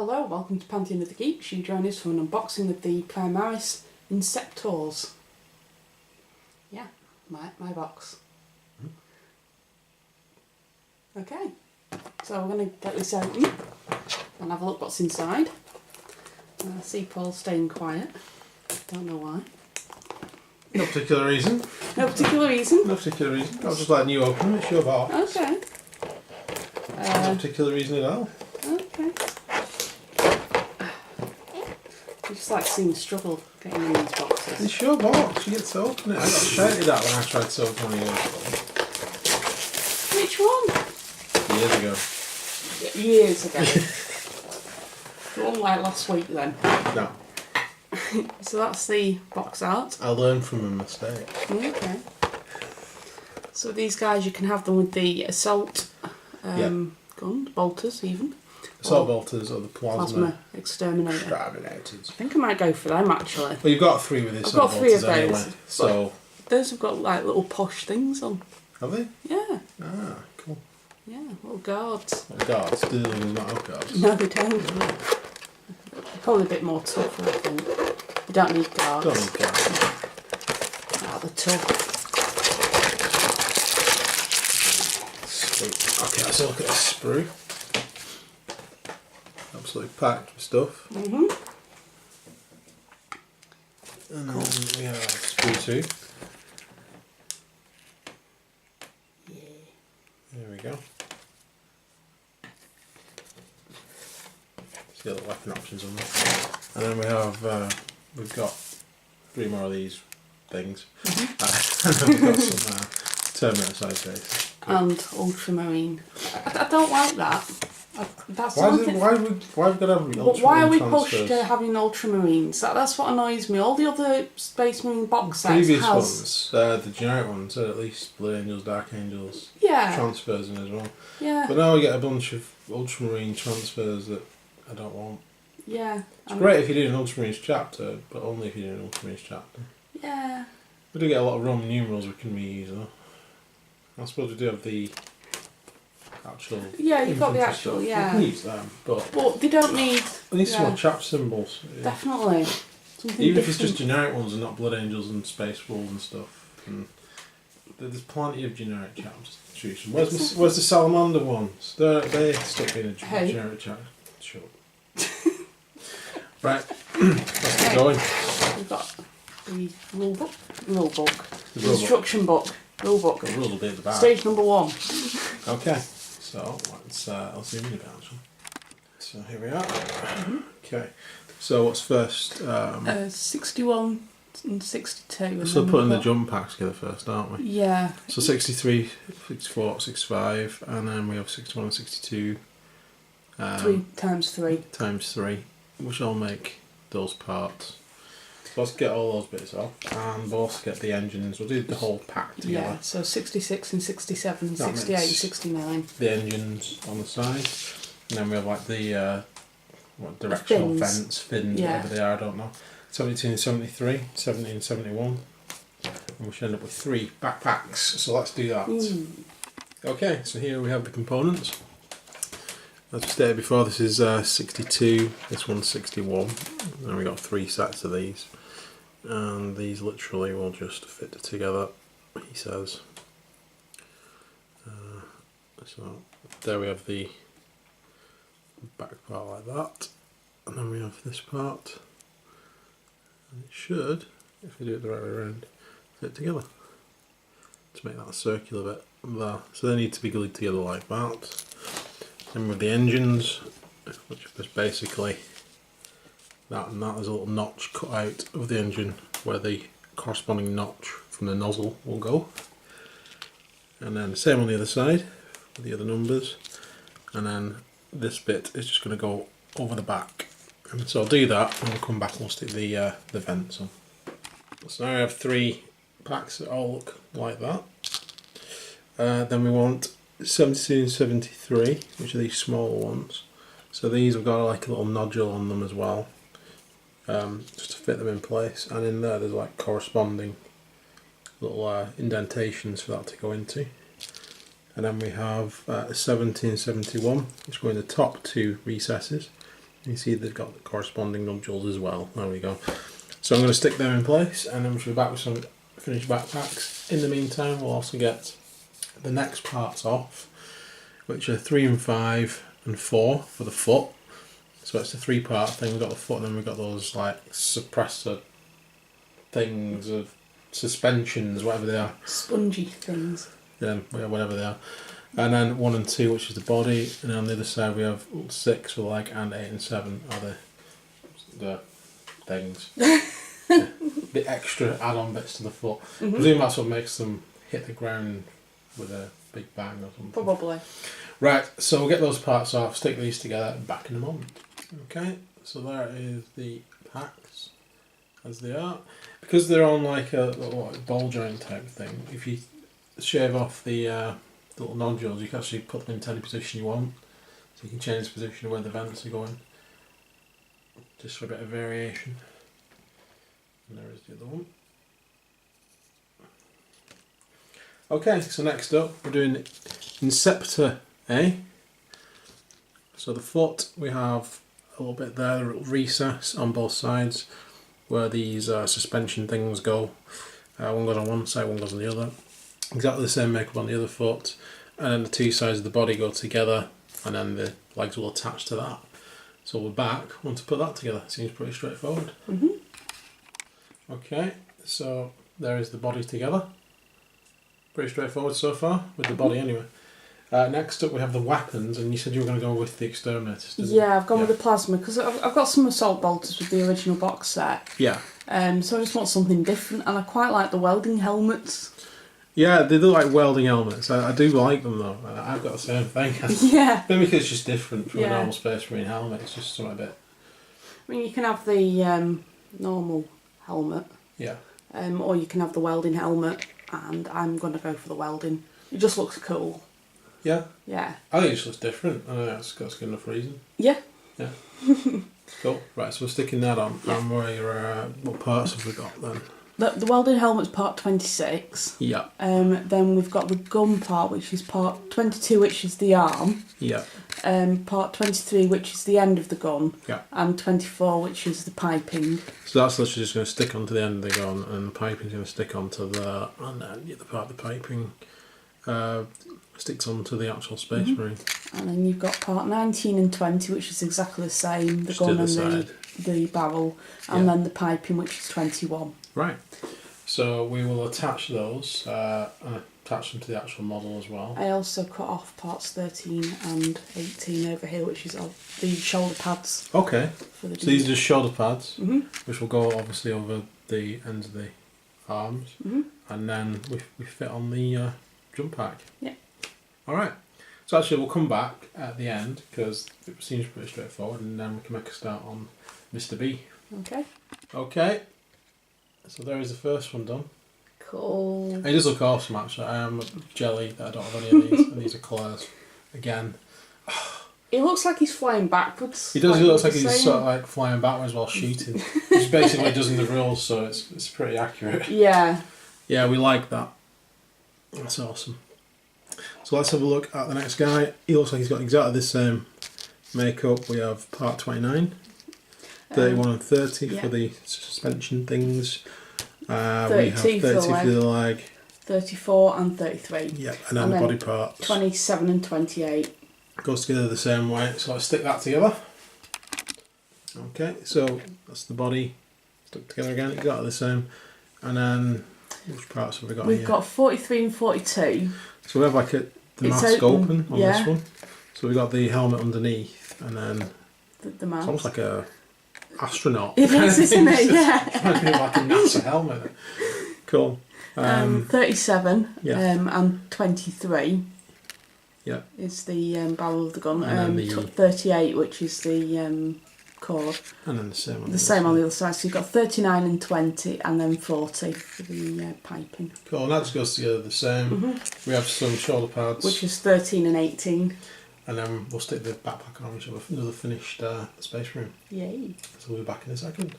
Hello, welcome to Pantheon of the Geeks. You join us for an unboxing of the Primaris Inceptors. Yeah, my box. Okay, so we're going to get this open and have a look what's inside. I see Paul staying quiet. Don't know why. No particular reason. No particular reason? No particular reason. I was just letting you open it, it's your box. Okay. No particular reason at all. Okay. I just like seeing the struggle getting in these boxes. It's your box, you get to open it. I got shouted at when I tried to open one years ago. Which one? Years ago. Years ago. The one like last week then. No. So that's the box art. I learned from a mistake. Okay. So these guys, you can have them with the assault gun, bolters even. Assault bolters or the plasma exterminator. Exterminators. I think I might go for them actually. Well, you've got three with this. I've got three of those. Anyway, so those have got like little push things on. have they? Yeah. Ah, cool. Yeah, little guards. Well, guards. Do they not have guards? No, they don't. They're probably a bit more tougher, I think. You don't need guards. Don't need guards. Ah, they're tough. Sweet. Okay, let's look at this sprue. Absolutely packed with stuff. Mhm. And then we have sprue 2. There we go. See all the weapon options on there. And then we have, we've got 3 more of these things. And then we've got some Terminator size bases. And ultramarine. I don't like that. That's Why have we got to have ultramarine? But why are we transfers? pushed to having ultramarines? That's what annoys me. All the other Space Marine box sets Previous has... ones, the generic ones, had at least Blue Angels, Dark Angels transfers in as well. Yeah. But now we get a bunch of ultramarine transfers that I don't want. Yeah. It's great if you do an ultramarines chapter, but only if you do an ultramarines chapter. Yeah. We do get a lot of Roman numerals we can reuse though. I suppose we do have the actual. Yeah, you've got the infantry actual, stuff. yeah. We can use them, but they don't need... we need some more chap symbols. Yeah. Definitely. Something Even different. if it's just generic ones and not Blood Angels and Space Wolves and stuff. And there's plenty of generic chaps to choose from. Where's the Salamander ones? They stuck in a generic chap. Sure. Right, let's get going. We've got the rule book, the instruction book, rule book. Got a rule bit at the back. Stage number 1. Okay, so let's zoom in a bit actually. So here we are. Okay, so what's first? 61 and 62. So we're putting the jump packs together first, aren't we? Yeah. So 63, 64, 65, and then we have 61 and 62. 3 times 3. Times 3, which will make those parts. So let's get all those bits off, and we'll also get the engines. We'll do the whole pack together. Yeah, so 66 and 67 and That 68 and makes 69. The engines on the side, and then we have like the directional fins, whatever they are, I don't know. 72 and 73, 70 and 71, and we should end up with 3 backpacks, so let's do that. Okay, so here we have the components. As we stated before, this is 62, this one's 61, and we've got 3 sets of these, and these literally will just fit together, he says. So there we have the back part like that, and then we have this part, and it should, if we do it the right way around, fit together to make that circular bit there. So they need to be glued together like that. Then with the engines, which is basically that and that, there's a little notch cut out of the engine where the corresponding notch from the nozzle will go. And then the same on the other side with the other numbers. And then this bit is just going to go over the back. And so I'll do that and we'll come back and we'll stick the vents on. So now I have 3 packs that all look like that. Then we want 72 and 73, which are these smaller ones. So these have got like a little nodule on them as well, just to fit them in place. And in there, there's like corresponding little indentations for that to go into. And then we have 70 and 71, which go in the top 2 recesses, You see they've got the corresponding nodules as well. There we go. So I'm going to stick them in place, and then we'll be back with some finished backpacks. In the meantime, we'll also get the next parts off, which are 3 and 5 and 4 for the foot. So it's a 3-part thing. We've got the foot, and then we've got those like suppressor things of suspensions, whatever they are. Spongy things. Yeah, whatever they are. And then 1 and 2, which is the body, and on the other side we have 6 for the leg, and 8 and 7 are the things. The extra add-on bits to the foot. I presume that's what makes them hit the ground with a big bang or something. Probably. Right, so we'll get those parts off, stick these together, back in a moment. Okay, so there is the packs as they are. Because they're on like a little ball joint type thing, if you shave off the little nodules, you can actually put them into any position you want. So you can change the position of where the vents are going, just for a bit of variation. And there is the other one. Okay, so next up we're doing Inceptor A. So the foot, we have a little bit there, a little recess on both sides where these suspension things go. One goes on one side, one goes on the other. Exactly the same makeup on the other foot, and then the 2 sides of the body go together, and then the legs will attach to that. So we're back, want to put that together. Seems pretty straightforward. Okay, so there is the body together. Pretty straightforward so far, with the body anyway. Next up we have the weapons, and you said you were going to go with the exterminators. Yeah, I've gone with the plasma, because I've got some assault bolters with the original box set. Yeah. So I just want something different, and I quite like the welding helmets. Yeah, they look like welding helmets. I do like them though. I've got the same thing. Yeah. Maybe because it's just different from a normal Space Marine helmet. It's just something a bit... I mean, you can have the normal helmet. Yeah. Or you can have the welding helmet, and I'm going to go for the welding. It just looks cool. Yeah. Yeah. I think it just looks different. I think that's good enough reason. Yeah. Yeah. Cool. Right, so we're sticking that on. Yeah. And what parts have we got then? The welding helmet's part 26. Yeah. Then we've got the gun part, which is part 22, which is the arm. Yeah. Part 23, which is the end of the gun. Yeah. And 24, which is the piping. So that's literally just going to stick onto the end of the gun, and the piping's going to stick onto the... And then the other part of the piping sticks onto the actual Space Marine. And then you've got part 19 and 20, which is exactly the same. The Just gun to the and side. the barrel. And then the piping, which is 21. Right. So we will attach those and attach them to the actual model as well. I also cut off parts 13 and 18 over here, which is the shoulder pads. Okay. For the So these are just shoulder pads, which will go obviously over the ends of the arms, and then we fit on the jump pack. Yeah. Alright. So actually we'll come back at the end, because it seems pretty straightforward, and then we can make a start on Mr. B. Okay. Okay. So there is the first one done. Cool. It does look awesome actually. I am jelly that I don't have any of these, and these are clares. Again. It looks like he's flying backwards. He does, he looks like he's sort of like flying backwards while shooting. Which basically what he does in the rules, so it's pretty accurate. Yeah. Yeah, we like that. That's awesome. So let's have a look at the next guy. He looks like he's got exactly the same makeup. We have part 29, 31 and 30 for the suspension things. We have 30 for the leg. 34 and 33. Yeah, and then the body parts. 27 and 28. Goes together the same way. So let's stick that together. Okay, so that's the body stuck together again, exactly the same. And then which parts have we got here? We've got 43 and 42. So we have like the mask open on this one. So we've got the helmet underneath, and then the mask. It's almost like a astronaut. It is, isn't it? Yeah. It's like a NASA helmet. Cool. 37 and 23 is the barrel of the gun. And 38, which is the cord. And then the same on the same on the other side. So you've got 39 and 20, and then 40 for the piping. Cool, and that just goes together the same. We have some shoulder pads. Which is 13 and 18. And then we'll stick the backpack on, which will have another finished Space Marine. Yay. So we'll be back in a second.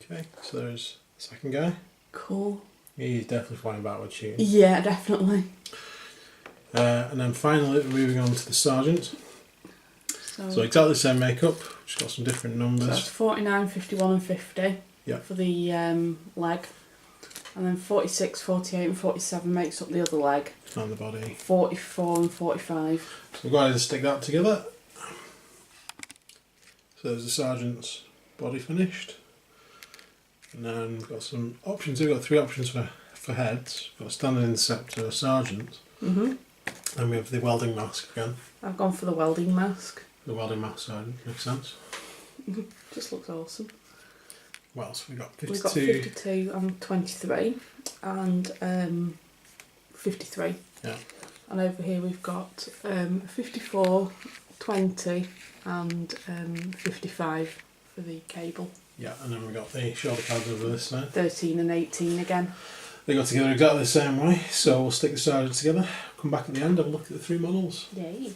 Okay, so there's the second guy. Cool. He's definitely flying backward shooting. Yeah, definitely. And then finally, moving on to the sergeant. So exactly the same makeup, just got some different numbers. So that's 49, 51 and 50 for the leg. And then 46, 48 and 47 makes up the other leg. And the body. 44 and 45. So we're going to stick that together. So there's the sergeant's body finished. And then we've got some options. We've got 3 options for heads. We've got a standard Inceptor, a sergeant. And we have the welding mask again. I've gone for the welding mask. The welding mask sergeant, makes sense. Just looks awesome. What else have we got? 52. We've got 52 and 23 and 53. Yeah. And over here we've got 54, 20 and 55 for the cable. Yeah, and then we've got the shoulder pads over this side. 13 and 18 again. They got together exactly the same way, so we'll stick the sergeant together, come back at the end and look at the 3 models. Yay.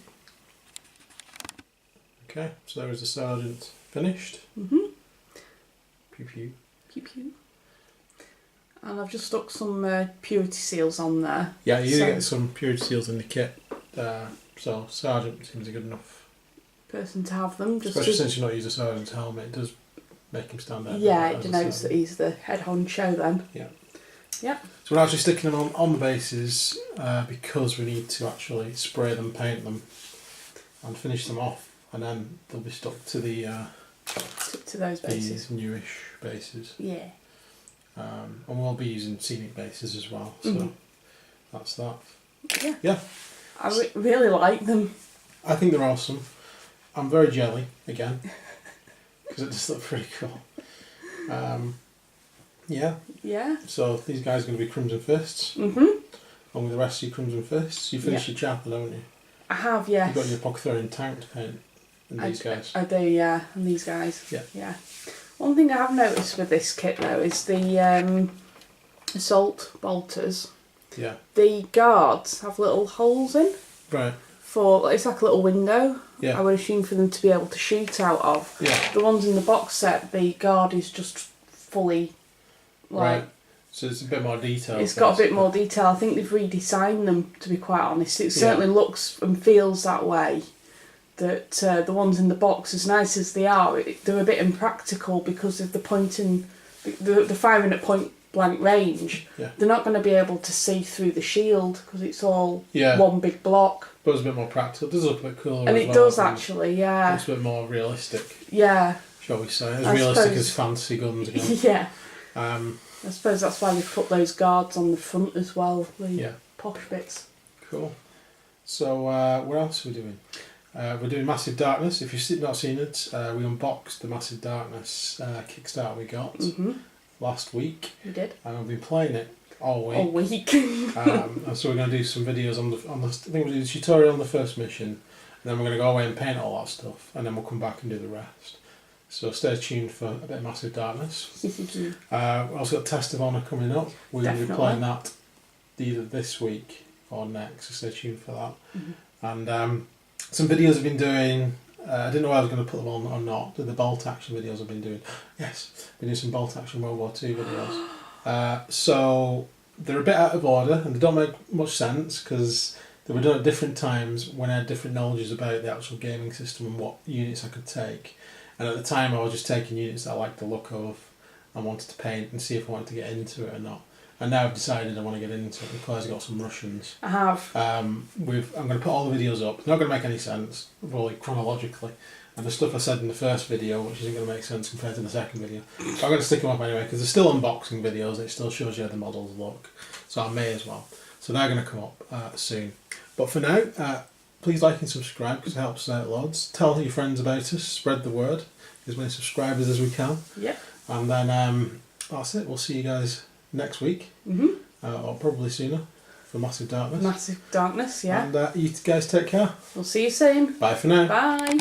Okay, so there is the sergeant finished. Pew pew. Pew pew. And I've just stuck some purity seals on there. Yeah, you get some purity seals in the kit, so sergeant seems a good enough person to have them. Especially since you're not using a sergeant's helmet, it does make him stand out. Yeah, it denotes that he's the head honcho then. Yeah. Yep. So we're actually sticking them on the bases because we need to actually spray them, paint them and finish them off, and then they'll be stuck to the to those bases. These newish bases. Yeah. And we'll be using scenic bases as well, so that's that. Yeah. Yeah. I really like them. I think they're awesome. I'm very jelly again because it just looks pretty cool. Yeah. Yeah. So these guys are going to be Crimson Fists. Along with the rest of your Crimson Fists. You finished your chapel, haven't you? I have, yes. You've got your Potg tank to paint. And these guys. I do, yeah. And these guys. Yeah. Yeah. One thing I have noticed with this kit though is the assault bolters. Yeah. The guards have little holes in. Right. It's like a little window. Yeah. I would assume for them to be able to shoot out of. Yeah. The ones in the box set, the guard is just fully right. So it's a bit more detail. It's got a bit more detail. I think they've redesigned them, to be quite honest. It certainly looks and feels that way. That the ones in the box, as nice as they are, they're a bit impractical because of the pointing, the firing at point blank range. Yeah. They're not going to be able to see through the shield because it's all Yeah. one big block. But it's a bit more practical. It does look a bit cooler. And as it well, does actually, yeah. It's a bit more realistic. Yeah. Shall we say? As realistic as fantasy guns again. Yeah. I suppose that's why they've put those guards on the front as well, the posh bits. Cool. So what else are we doing? We're doing Massive Darkness. If you've not seen it, we unboxed the Massive Darkness Kickstarter we got last week. We did. And I've been playing it all week. All week. And so we're going to do some videos on the. I think we'll do the tutorial on the first mission, and then we're going to go away and paint all that stuff, and then we'll come back and do the rest. So stay tuned for a bit of Massive Darkness. We've also got Test of Honour coming up. We're going to be playing that either this week or next, so stay tuned for that. And some videos I've been doing, I didn't know whether I was going to put them on or not. The bolt action videos I've been doing. Yes, been doing some bolt action World War II videos. So they're a bit out of order and they don't make much sense because they were done at different times when I had different knowledges about the actual gaming system and what units I could take. And at the time I was just taking units that I liked the look of and wanted to paint and see if I wanted to get into it or not. And now I've decided I want to get into it because I've got some Russians. I have. I'm going to put all the videos up. It's not going to make any sense, really, chronologically. And the stuff I said in the first video, which isn't going to make sense compared to the second video. But I'm going to stick them up anyway because they're still unboxing videos. It still shows you how the models look. So I may as well. So they're going to come up soon. But for now, please like and subscribe because it helps us out loads. Tell your friends about us. Spread the word. As many subscribers as we can. Yep. And then that's it. We'll see you guys next week. Or probably sooner for Massive Darkness. Massive Darkness, yeah. And you guys take care. We'll see you soon. Bye for now. Bye.